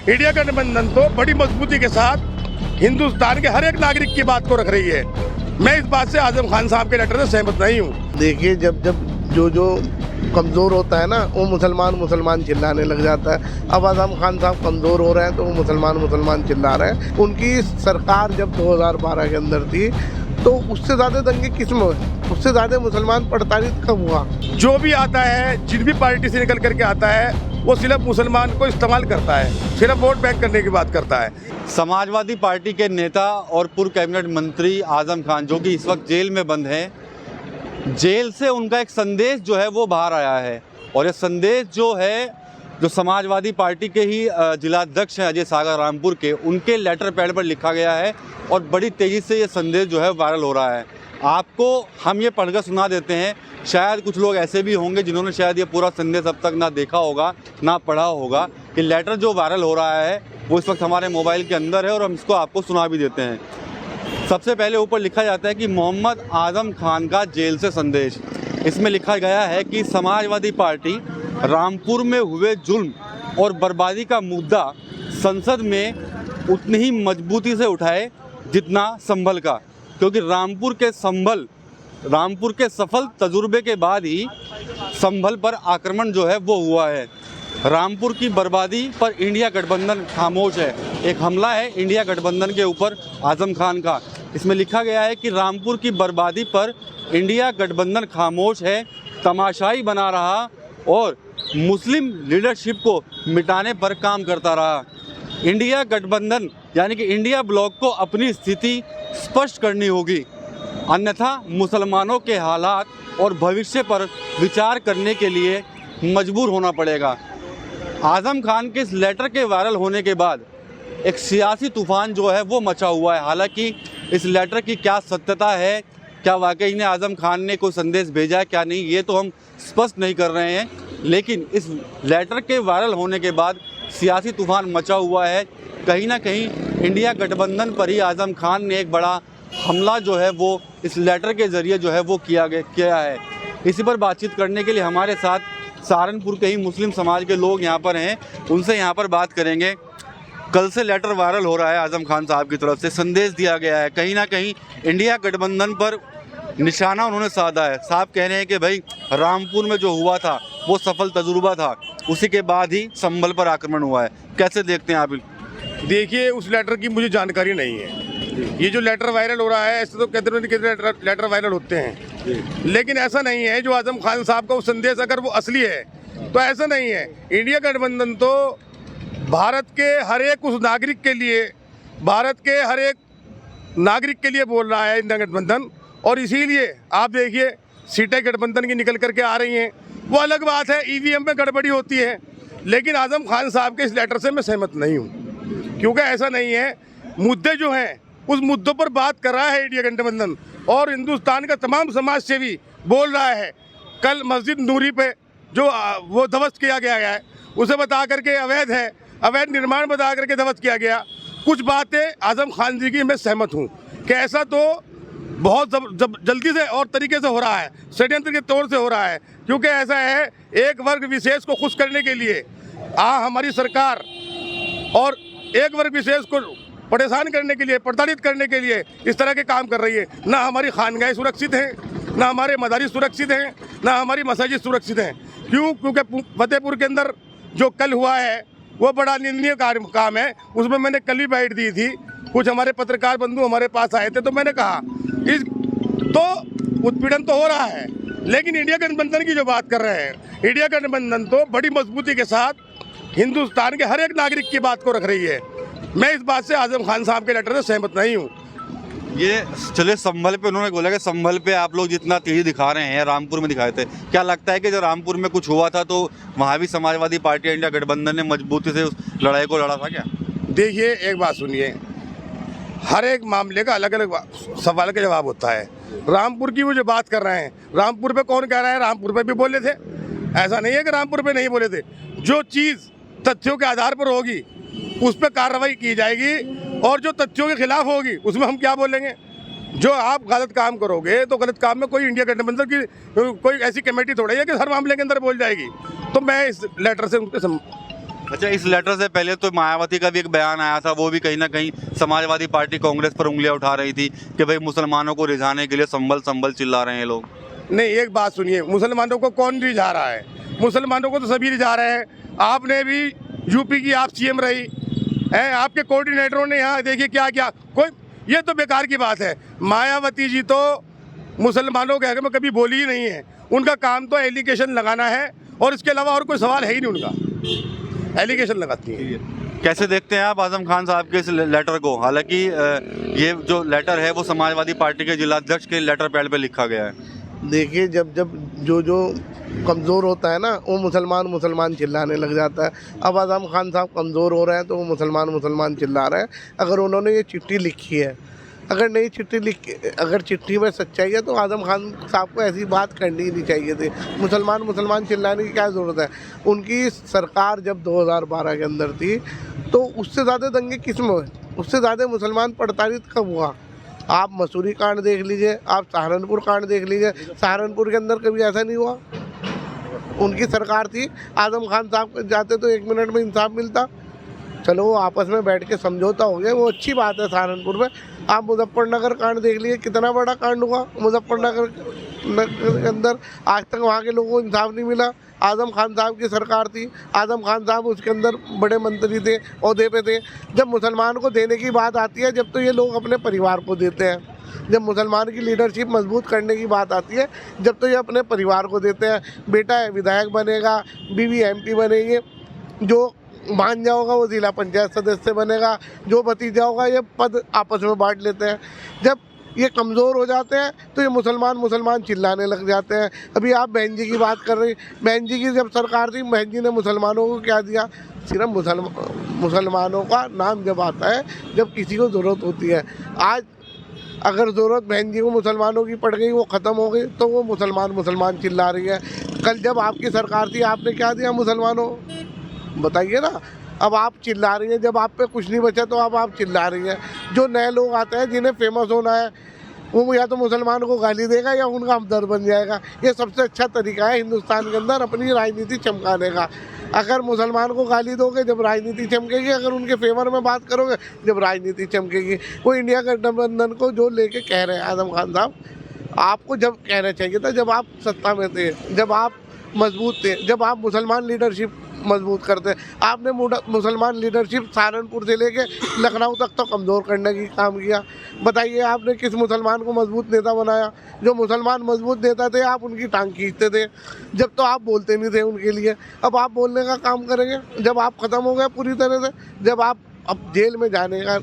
India गठबंधन तो बड़ी मजबूती के साथ हिंदुस्तान के हर एक नागरिक की बात को रख रही है। मैं इस बात से आजम खान साहब के लेटर से सहमत नहीं हूँ। देखिए, जब जो कमज़ोर होता है ना, वो मुसलमान चिल्लाने लग जाता है। अब आजम खान साहब कमज़ोर हो रहे हैं तो वो मुसलमान चिल्ला रहे हैं। उनकी सरकार जब 2012 के अंदर थी तो उससे ज़्यादा दंगे किस में हुए, उससे ज़्यादा मुसलमान प्रताड़ित कब हुआ? जो भी आता है, जिन भी पार्टी से निकल करके आता है, वो सिर्फ मुसलमान को इस्तेमाल करता है, सिर्फ वोट बैंक करने की बात करता है। समाजवादी पार्टी के नेता और पूर्व कैबिनेट मंत्री आजम खान, जो कि इस वक्त जेल में बंद हैं, जेल से उनका एक संदेश जो है वो बाहर आया है। और ये संदेश जो है, जो समाजवादी पार्टी के ही जिलाध्यक्ष हैं अजय सागर रामपुर के, उनके लेटर पैड पर लिखा गया है और बड़ी तेज़ी से ये संदेश जो है वायरल हो रहा है। आपको हम ये पढ़कर सुना देते हैं। शायद कुछ लोग ऐसे भी होंगे जिन्होंने शायद ये पूरा संदेश अब तक ना देखा होगा, ना पढ़ा होगा। कि लेटर जो वायरल हो रहा है वो इस वक्त हमारे मोबाइल के अंदर है और हम इसको आपको सुना भी देते हैं। सबसे पहले ऊपर लिखा जाता है कि मोहम्मद आजम खान का जेल से संदेश। इसमें लिखा गया है कि समाजवादी पार्टी रामपुर में हुए जुल्म और बर्बादी का मुद्दा संसद में उतनी ही मजबूती से उठाए जितना संभल का, क्योंकि रामपुर के सफल तजुर्बे के बाद ही संभल पर आक्रमण जो है वो हुआ है। रामपुर की बर्बादी पर इंडिया गठबंधन खामोश है। एक हमला है इंडिया गठबंधन के ऊपर आजम खान का। इसमें लिखा गया है कि रामपुर की बर्बादी पर इंडिया गठबंधन खामोश है, तमाशाई बना रहा और मुस्लिम लीडरशिप को मिटाने पर काम करता रहा। इंडिया गठबंधन यानी कि इंडिया ब्लॉक को अपनी स्थिति स्पष्ट करनी होगी, अन्यथा मुसलमानों के हालात और भविष्य पर विचार करने के लिए मजबूर होना पड़ेगा। आजम खान के इस लेटर के वायरल होने के बाद एक सियासी तूफान जो है वो मचा हुआ है। हालांकि इस लेटर की क्या सत्यता है, क्या वाकई ने आजम खान ने कोई संदेश भेजा है क्या नहीं, ये तो हम स्पष्ट नहीं कर रहे हैं। लेकिन इस लेटर के वायरल होने के बाद सियासी तूफान मचा हुआ है। कहीं ना कहीं इंडिया गठबंधन पर ही आजम खान ने एक बड़ा हमला जो है वो इस लेटर के ज़रिए जो है वो किया है। इसी पर बातचीत करने के लिए हमारे साथ सहारनपुर के ही मुस्लिम समाज के लोग यहाँ पर हैं, उनसे यहाँ पर बात करेंगे। कल से लेटर वायरल हो रहा है, आजम खान साहब की तरफ से संदेश दिया गया है, कहीं ना कहीं इंडिया गठबंधन पर निशाना उन्होंने साधा है। साहब कह रहे हैं कि भाई रामपुर में जो हुआ था वो सफल तजुर्बा था, उसी के बाद ही संभल पर आक्रमण हुआ है। कैसे देखते हैं आप? देखिए, उस लेटर की मुझे जानकारी नहीं है। ये जो लेटर वायरल हो रहा है, ऐसे तो कितने लेटर वायरल होते हैं, लेकिन ऐसा नहीं है। जो आजम खान साहब का वो संदेश अगर वो असली है तो ऐसा नहीं है। इंडिया गठबंधन तो भारत के हर एक उस नागरिक के लिए, भारत के हर एक नागरिक के लिए बोल रहा है इंडिया गठबंधन। और इसीलिए आप देखिए, सीटें गठबंधन की निकल करके आ रही हैं। वो अलग बात है, ईवीएम में गड़बड़ी होती है, लेकिन आजम खान साहब के इस लेटर से मैं सहमत नहीं हूँ, क्योंकि ऐसा नहीं है। मुद्दे जो हैं उस मुद्दों पर बात कर रहा है इंडिया गठबंधन, और हिंदुस्तान का तमाम समाज सेवी बोल रहा है। कल मस्जिद नूरी पे जो वो ध्वस्त किया गया है, उसे बता करके अवैध है, अवैध निर्माण बता करके ध्वस्त किया गया। कुछ बातें आजम खान जी की मैं सहमत हूँ कि ऐसा तो बहुत जल्दी से और तरीके से हो रहा है, षड्यंत्र के तौर से हो रहा है। क्योंकि ऐसा है, एक वर्ग विशेष को खुश करने के लिए हमारी सरकार और एक वर्ग विशेष को परेशान करने के लिए, प्रताड़ित करने के लिए इस तरह के काम कर रही है। ना हमारी खानगाहें सुरक्षित हैं, ना हमारे मदारिस सुरक्षित हैं, ना हमारी मसाजिद सुरक्षित हैं। क्यों? क्योंकि फतेहपुर के अंदर जो कल हुआ है वो बड़ा निंदनीय काम है। उसमें मैंने कल भी बाइट दी थी, कुछ हमारे पत्रकार बंधु हमारे पास आए थे, तो मैंने कहा इस तो उत्पीड़न तो हो रहा है, लेकिन इंडिया गठबंधन की जो बात कर रहे हैं, इंडिया गठबंधन तो बड़ी मजबूती के साथ हिंदुस्तान के हर एक नागरिक की बात को रख रही है। मैं इस बात से आजम खान साहब के लेटर से सहमत नहीं हूँ। ये चले संभल पे, उन्होंने बोला कि संभल पे आप लोग जितना तेजी दिखा रहे हैं रामपुर में दिखाए थे, क्या लगता है कि जब रामपुर में कुछ हुआ था तो वहाँ भी समाजवादी पार्टी इंडिया गठबंधन ने मजबूती से उस लड़ाई को लड़ा था क्या? देखिए, एक बात सुनिए, हर एक मामले का अलग अलग सवाल का जवाब होता है। रामपुर की वो जो बात कर रहे हैं, रामपुर पे कौन कह रहा है रामपुर पे भी बोले थे? ऐसा नहीं है कि रामपुर पे नहीं बोले थे। जो चीज़ तथ्यों के आधार पर होगी उस पर कार्रवाई की जाएगी, और जो तथ्यों के खिलाफ होगी उसमें हम क्या बोलेंगे? जो आप गलत काम करोगे तो गलत काम में कोई इंडिया गठबंधन की कोई ऐसी कमेटी थोड़ी है कि हर मामले के अंदर बोल जाएगी। तो मैं इस लेटर से उनके अच्छा, इस लेटर से पहले तो मायावती का भी एक बयान आया था, वो भी कहीं ना कहीं समाजवादी पार्टी कांग्रेस पर उंगलियां उठा रही थी कि भाई मुसलमानों को रिझाने के लिए संभल संभल चिल्ला रहे हैं लोग। नहीं, एक बात सुनिए, मुसलमानों को कौन रिझा रहा है? मुसलमानों को तो सभी रिझा रहे हैं। आपने भी यूपी की आप सीएम रही हैं, आपके कोऑर्डिनेटरों ने यहाँ देखिए क्या क्या, कोई ये तो बेकार की बात है। मायावती जी तो मुसलमानों के हक में कभी बोली ही नहीं है। उनका काम तो एलिगेशन लगाना है और इसके अलावा और कोई सवाल है ही नहीं उनका, एलिगेशन लगाती है। कैसे देखते हैं आप आजम खान साहब के इस लेटर को? हालांकि ये जो लेटर है वो समाजवादी पार्टी के जिलाध्यक्ष के लेटर पैड पे लिखा गया है। देखिए, जब जो कमज़ोर होता है ना, वो मुसलमान मुसलमान चिल्लाने लग जाता है। अब आज़म खान साहब कमज़ोर हो रहे हैं तो वो मुसलमान मुसलमान चिल्ला रहे हैं। अगर उन्होंने ये चिट्ठी लिखी है, अगर नहीं अगर चिट्ठी में सच्चाई है तो आज़म खान साहब को ऐसी बात करनी ही नहीं चाहिए थी। मुसलमान मुसलमान चिल्लाने की क्या ज़रूरत है? उनकी सरकार जब 2012 के अंदर थी तो उससे ज़्यादा दंगे किस में हुए? उससे ज़्यादा मुसलमान प्रताड़ित कब हुआ? आप मसूरी कांड देख लीजिए, आप सहारनपुर कांड देख लीजिए। सहारनपुर के अंदर कभी ऐसा नहीं हुआ। उनकी सरकार थी, आज़म खान साहब जाते तो 1 मिनट में इंसाफ मिलता। चलो, वो आपस में बैठ के समझौता हो गया, वो अच्छी बात है। सहारनपुर में आप मुजफ्फरनगर कांड देख लीजिए, कितना बड़ा कांड हुआ मुजफ्फरनगर के अंदर। आज तक वहाँ के लोगों को इंसाफ नहीं मिला। आज़म खान साहब की सरकार थी, आज़म खान साहब उसके अंदर बड़े मंत्री थे, ओहदे पे थे। जब मुसलमान को देने की बात आती है, जब तो ये लोग अपने परिवार को देते हैं। जब मुसलमान की लीडरशिप मजबूत करने की बात आती है, जब तो ये अपने परिवार को देते हैं। बेटा विधायक बनेगा, बीवी MP बनेगी, जो भांजा होगा वो जिला पंचायत सदस्य बनेगा, जो भतीजा होगा ये पद आपस में बांट लेते हैं। जब ये कमज़ोर हो जाते हैं तो ये मुसलमान मुसलमान चिल्लाने लग जाते हैं। अभी आप बहन जी की बात कर रही, बहन जी की जब सरकार थी, बहन जी ने मुसलमानों को क्या दिया? सिर्फ मुसलमानों का नाम जब आता है जब किसी को ज़रूरत होती है। आज अगर ज़रूरत बहन जी को मुसलमानों की पड़ गई, वो ख़त्म हो गई, तो वो मुसलमान मुसलमान चिल्ला रही है। कल जब आपकी सरकार थी, आपने क्या दिया मुसलमानों? बताइए ना। अब आप चिल्ला रही हैं, जब आप पे कुछ नहीं बचा तो अब आप चिल्ला रही हैं। जो नए लोग आते हैं जिन्हें फेमस होना है, वो या तो मुसलमान को गाली देगा या उनका हमदर्द बन जाएगा। ये सबसे अच्छा तरीका है हिंदुस्तान के अंदर अपनी राजनीति चमकाने का। अगर मुसलमान को गाली दोगे जब राजनीति चमकेगी, अगर उनके फेवर में बात करोगे जब राजनीति चमकेगी। वो इंडिया गठबंधन को जो लेके कह रहे हैं आज़म खान साहब, आपको जब कहना चाहिए था जब आप सत्ता में थे, जब आप मजबूत थे, जब आप मुसलमान लीडरशिप मजबूत करते। आपने मुसलमान लीडरशिप सहारनपुर से लेके लखनऊ तक तो कमज़ोर करने की काम किया। बताइए, आपने किस मुसलमान को मजबूत नेता बनाया? जो मुसलमान मजबूत नेता थे, आप उनकी टांग खींचते थे। जब तो आप बोलते नहीं थे उनके लिए, अब आप बोलने का काम करेंगे। जब आप ख़त्म हो गए पूरी तरह से, जब आप अब जेल में जाने का,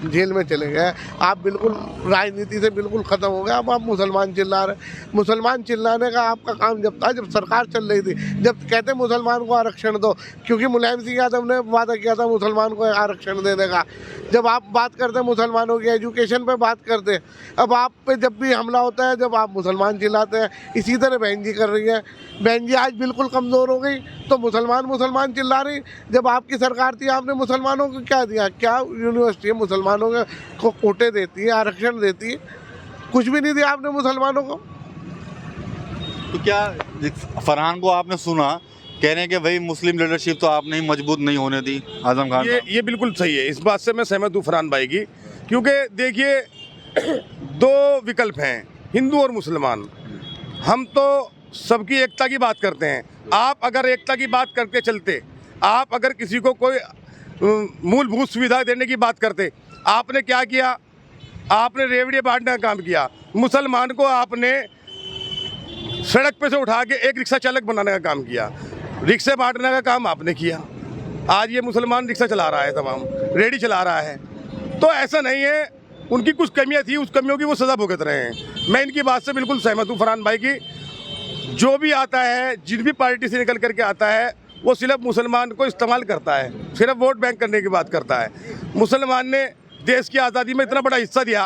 जेल में चले गए, आप बिल्कुल राजनीति से बिल्कुल ख़त्म हो गया। अब आप मुसलमान चिल्ला रहे। मुसलमान चिल्लाने का आपका काम जब था, जब सरकार चल रही थी, जब कहते मुसलमान को आरक्षण दो, क्योंकि मुलायम सिंह यादव ने वादा किया था मुसलमान को आरक्षण देने का। जब आप बात करते मुसलमानों की एजुकेशन पे बात करते, अब आप पे जब भी हमला होता है, जब आप मुसलमान चिल्लाते हैं। इसी तरह बहन जी कर रही है। बहन जी आज बिल्कुल कमज़ोर हो गई तो मुसलमान मुसलमान चिल्ला रही। जब आपकी सरकार थी, आपने मुसलमानों को क्या दिया? क्या यूनिवर्सिटी मुसलमानों को कोटे देती है, आरक्षण देती है? कुछ भी नहीं दिया आपने मुसलमानों को। तो क्या फरहान को आपने सुना कह रहे हैं कि भाई मुस्लिम लीडरशिप तो आपने ही मजबूत नहीं होने दी आजम खान? ये बिल्कुल सही है। इस बात से मैं सहमत हूँ फरहान भाई की, क्योंकि देखिए 2 विकल्प हैं, हिंदू और मुसलमान। हम तो सबकी एकता की बात करते हैं। आप अगर एकता की बात करके चलते, आप अगर किसी को कोई मूलभूत सुविधा देने की बात करते, आपने क्या किया? आपने रेवड़ी बांटने का काम किया। मुसलमान को आपने सड़क पे से उठा के एक रिक्शा चालक बनाने का काम किया, रिक्शे बांटने का काम आपने किया। आज ये मुसलमान रिक्शा चला रहा है, तमाम रेडी चला रहा है। तो ऐसा नहीं है, उनकी कुछ कमियां थी, उस कमियों की वो सज़ा भुगत रहे हैं। मैं इनकी बात से बिल्कुल सहमत हूँ फरहान भाई की। जो भी आता है, जिन भी पार्टी से निकल करके आता है, वो सिर्फ मुसलमान को इस्तेमाल करता है, सिर्फ वोट बैंक करने की बात करता है। मुसलमान ने देश की आज़ादी में इतना बड़ा हिस्सा दिया,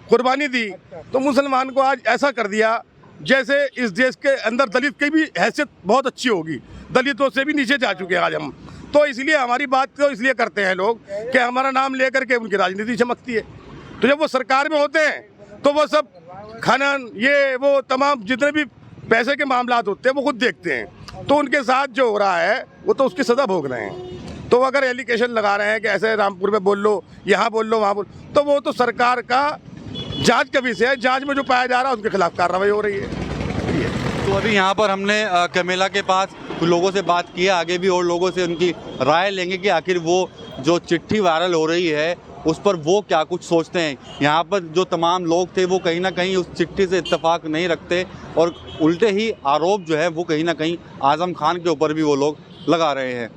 कुर्बानी दी, तो मुसलमान को आज ऐसा कर दिया जैसे इस देश के अंदर दलित की भी हैसियत बहुत अच्छी होगी। दलितों से भी नीचे जा चुके हैं आज हम। तो इसलिए हमारी बात तो इसलिए करते हैं लोग कि हमारा नाम लेकर के उनकी राजनीति चमकती है। तो जब वो सरकार में होते हैं तो वो सब खनन, ये वो तमाम जितने भी पैसे के मामला होते हैं वो खुद देखते हैं। तो उनके साथ जो हो रहा है वो तो उसकी सज़ा भोग रहे हैं। तो अगर एलिगेशन लगा रहे हैं कि ऐसे रामपुर में बोल लो, यहाँ बोल लो, वहाँ बोल, तो वो तो सरकार का जांच का विषय है। जांच में जो पाया जा रहा है उसके खिलाफ कार्रवाई हो रही है। तो अभी यहाँ पर हमने कमेला के पास कुछ लोगों से बात की है, आगे भी और लोगों से उनकी राय लेंगे कि आखिर वो जो चिट्ठी वायरल हो रही है उस पर वो क्या कुछ सोचते हैं। यहाँ पर जो तमाम लोग थे वो कहीं ना कहीं उस चिट्ठी से इत्तेफाक नहीं रखते और उल्टे ही आरोप जो है वो कहीं ना कहीं आज़म खान के ऊपर भी वो लोग लगा रहे हैं।